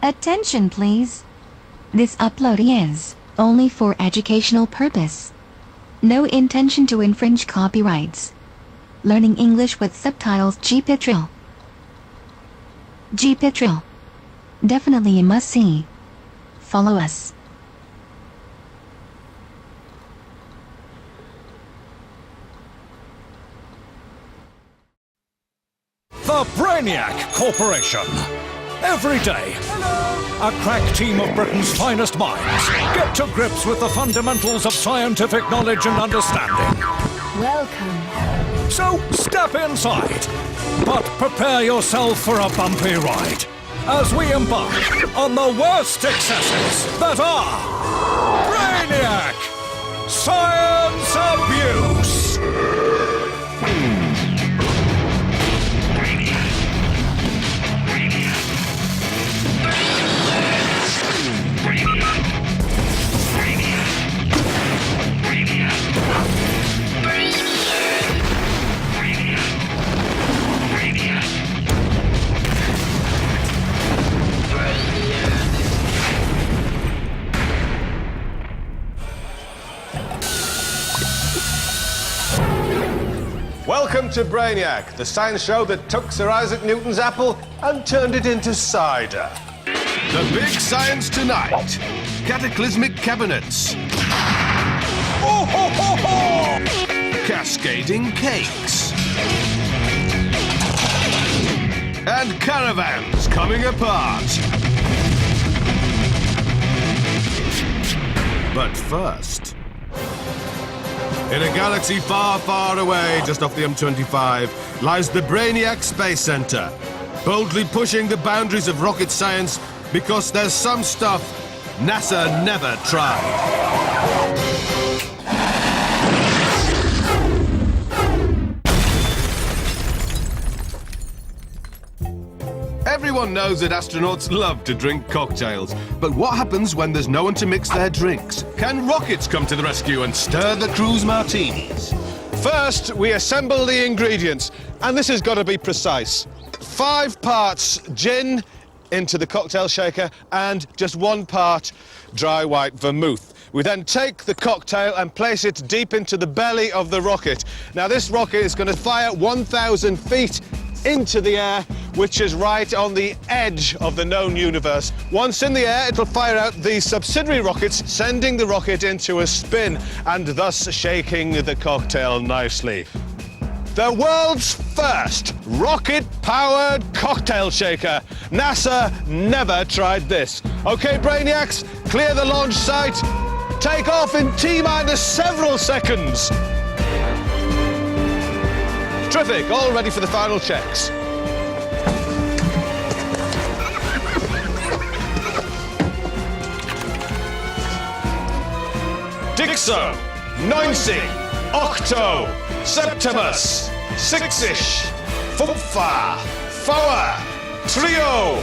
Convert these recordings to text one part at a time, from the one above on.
Attention please. This upload is only for educational purpose. No intention to infringe copyrights. Learning English with subtitles. GPITRAL. GPITRAL. Definitely a must-see. Follow us. The Brainiac Corporation. Every day, a crack team of Britain's finest minds get to grips with the fundamentals of scientific knowledge and understanding. Welcome. So step inside, but prepare yourself for a bumpy ride as we embark on the worst excesses that are Brainiac Science Abuse. Welcome to Brainiac, the science show that took Sir Isaac Newton's apple and turned it into cider. The big science tonight. Cataclysmic cabinets. Oh, ho, ho, ho! Cascading cakes. And caravans coming apart. But first... in a galaxy far, far away, just off the M25, lies the Brainiac Space Center, boldly pushing the boundaries of rocket science because there's some stuff NASA never tried. Everyone knows that astronauts love to drink cocktails, but what happens when there's no one to mix their drinks? Can rockets come to the rescue and stir the crew's martinis? First, we assemble the ingredients, and this has got to be precise. 5 parts gin into the cocktail shaker and just 1 part dry white vermouth. We then take the cocktail and place it deep into the belly of the rocket. Now, this rocket is going to fire 1,000 feet into the air, which is right on the edge of the known universe. Once in the air, it'll fire out the subsidiary rockets, sending the rocket into a spin and thus shaking the cocktail nicely. The world's first rocket-powered cocktail shaker. NASA never tried this. Okay, Brainiacs, clear the launch site. Take off in T-minus several seconds. Terrific, all ready for the final checks. Dixo, Neunzig, Octo, Septimus, Sixish, Fünfer, Four, Trio,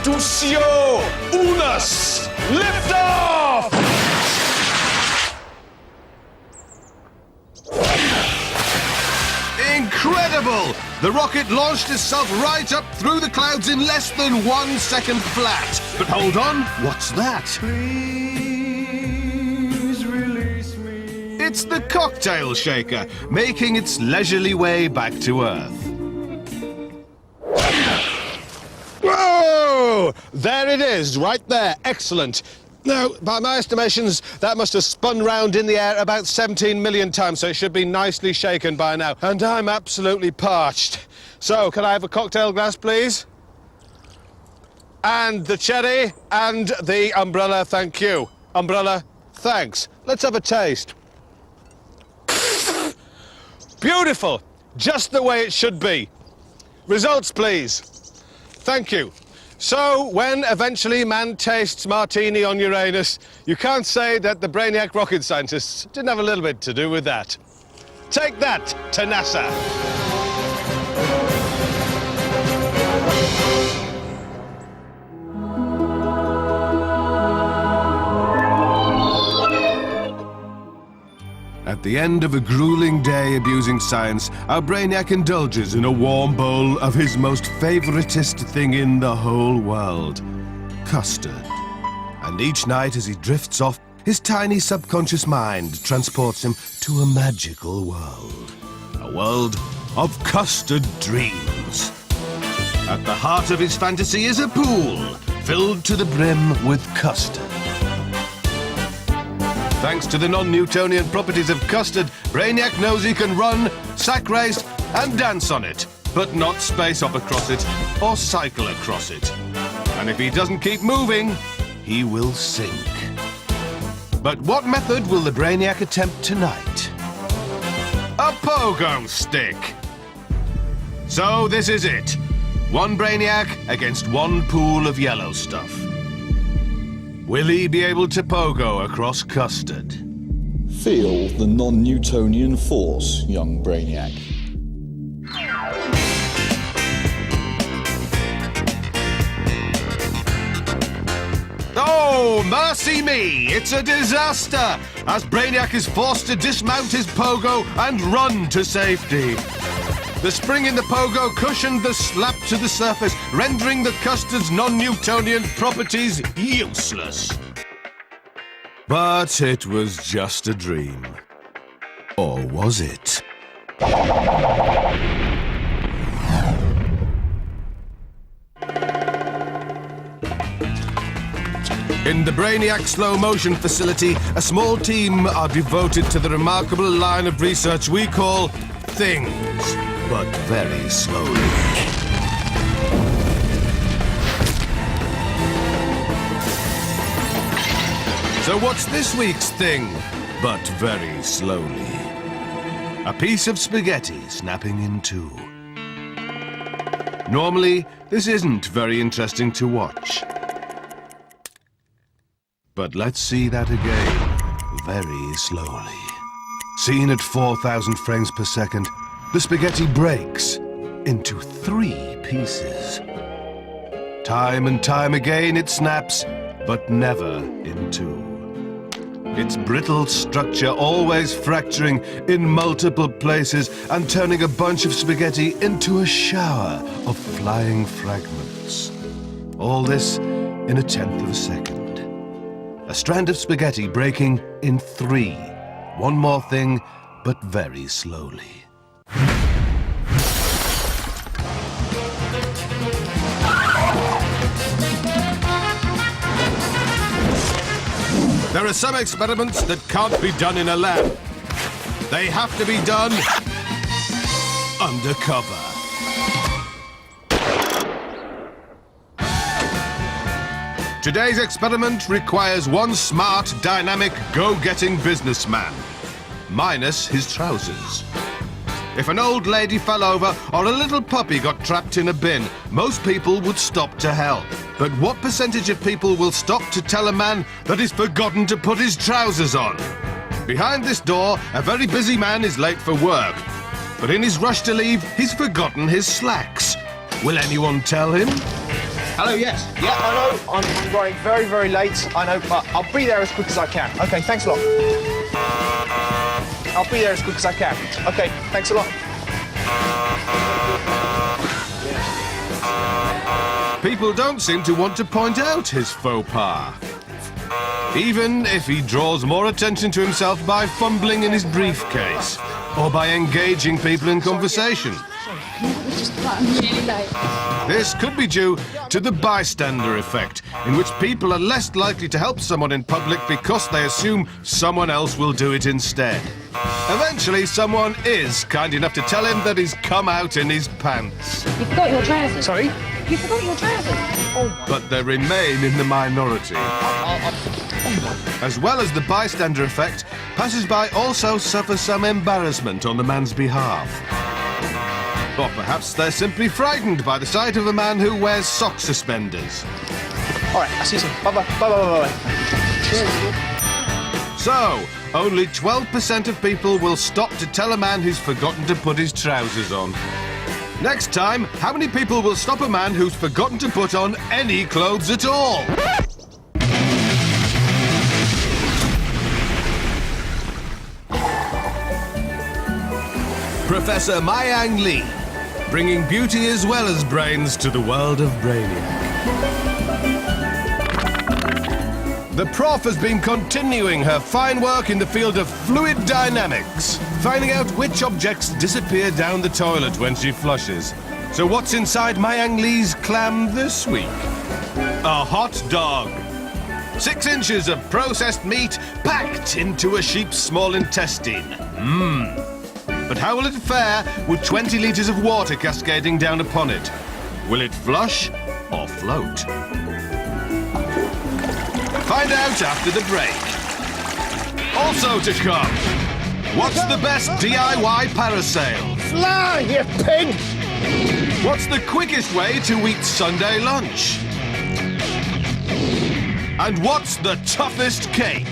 Ducio, Unus, lift off! Incredible! The rocket launched itself right up through the clouds in less than 1 second flat. But hold on, what's that? Please release me. It's the cocktail shaker, making its leisurely way back to Earth. Whoa! There it is, right there. Excellent. Now, by my estimations, that must have spun round in the air about 17 million times, so it should be nicely shaken by now. And I'm absolutely parched. So, can I have a cocktail glass, please? And the cherry, and the umbrella, thank you. Umbrella, thanks. Let's have a taste. Beautiful! Just the way it should be. Results, please. Thank you. So, when eventually man tastes martini on Uranus, you can't say that the Brainiac rocket scientists didn't have a little bit to do with that. Take that to NASA. At the end of a grueling day abusing science, our Brainiac indulges in a warm bowl of his most favoritist thing in the whole world. custard. And each night as he drifts off, his tiny subconscious mind transports him to a magical world. A world of custard dreams. At the heart of his fantasy is a pool filled to the brim with custard. Thanks to the non-Newtonian properties of custard, Brainiac knows he can run, sack race, and dance on it, but not space hop across it or cycle across it. And if he doesn't keep moving, he will sink. But what method will the Brainiac attempt tonight? A pogo stick! So this is it. One Brainiac against one pool of yellow stuff. Will he be able to pogo across custard? Feel the non-Newtonian force, young Brainiac. Oh, mercy me! It's a disaster! As Brainiac is forced to dismount his pogo and run to safety. The spring in the pogo cushioned the slap to the surface, rendering the custard's non-Newtonian properties useless. But it was just a dream. Or was it? In the Brainiac slow motion facility, a small team are devoted to the remarkable line of research we call things, but very slowly. So what's this week's thing, but very slowly? A piece of spaghetti snapping in two. Normally, this isn't very interesting to watch. But let's see that again, very slowly. Seen at 4,000 frames per second, the spaghetti breaks into 3 pieces. Time and time again it snaps, but never in 2. Its brittle structure always fracturing in multiple places and turning a bunch of spaghetti into a shower of flying fragments. All this in a 1/10 of a second. A strand of spaghetti breaking in 3. One more thing, but very slowly. There are some experiments that can't be done in a lab. They have to be done undercover. Today's experiment requires one smart, dynamic, go-getting businessman, minus his trousers. If an old lady fell over or a little puppy got trapped in a bin, most people would stop to help. But what percentage of people will stop to tell a man that he's forgotten to put his trousers on? Behind this door, a very busy man is late for work. But in his rush to leave, he's forgotten his slacks. Will anyone tell him? Hello, yes. Yeah, I know. I'm running very, very late. I know, but I'll be there as quick as I can. Okay, thanks a lot. I'll be there as quick as I can. Okay, thanks a lot. People don't seem to want to point out his faux pas. Even if he draws more attention to himself by fumbling in his briefcase or by engaging people in conversation. This could be due to the bystander effect, in which people are less likely to help someone in public because they assume someone else will do it instead. Eventually, someone is kind enough to tell him that he's come out in his pants. You forgot your trousers. Sorry? You forgot your trousers. Oh my. But they remain in the minority. As well as the bystander effect, passers-by also suffer some embarrassment on the man's behalf. Or perhaps they're simply frightened by the sight of a man who wears sock suspenders. All right, I'll see you soon. Bye-bye. Bye-bye. So, only 12% of people will stop to tell a man who's forgotten to put his trousers on. Next time, how many people will stop a man who's forgotten to put on any clothes at all? Professor Mayang Lee, bringing beauty as well as brains to the world of Brainiac. The prof has been continuing her fine work in the field of fluid dynamics, finding out which objects disappear down the toilet when she flushes. So what's inside Mayang Lee's clam this week? A hot dog. 6 inches of processed meat packed into a sheep's small intestine. But how will it fare with 20 litres of water cascading down upon it? Will it flush or float? Find out after the break. Also to come, what's the best DIY parasail? Fly, you pig! What's the quickest way to eat Sunday lunch? And what's the toughest cake?